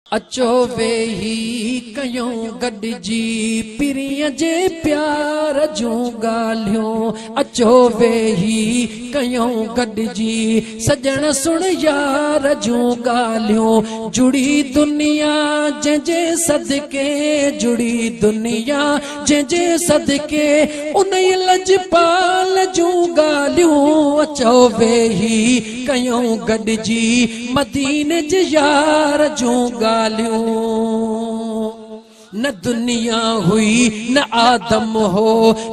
अचो वेही कयूं गॾिजी पिरीअ जे प्यार जूं ॻाल्हियूं। अचो वेही कयूं गॾिजी सजण सुण यार जूं ॻाल्हियूं। जुड़ी दुनिया जंहिंजे सदके, जुड़ी दुनिया जंहिंजे सदके, उन लजपाल जूं ॻाल्हियूं। अचो वेही कयूं गॾिजी मदीने जे यार जूं ॻाल्हियूं। न दुनिया हुई न आदम हो,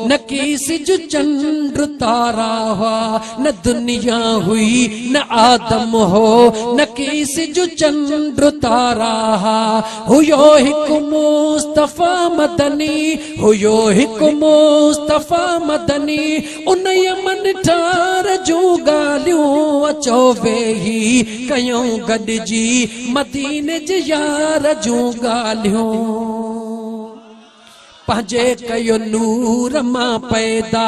न किसी जो चंद्र तारा हुआ। न दुनिया हुई न आदम हो, न किसी जो चंद्र तारा हुयो हिक मुस्तफा मदनी, हुयो हिक मुस्तफा मदनी। उन यमन ठार जूं ॻाल्हियूं। अचो वेही कयूं गॾिजी मदीने जे यार जूं ॻाल्हियूं। पंहिंजे कयो नूर मां पैदा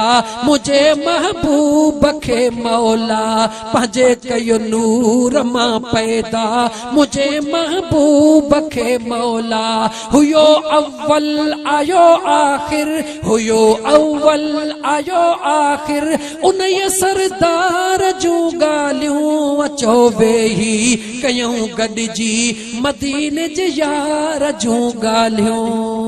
मुझे महबूब खे मौला। पंहिंजे कयो नूर मां पैदा मुझे महबूब खे मौला। हुयो अव्वल आयो आखिर, हुयो अव्वल आयो आखिर। उन सरदार जूं ॻाल्हियूं। अचो वेही कयूं गॾिजी मदीने जे यार जूं ॻाल्हियूं।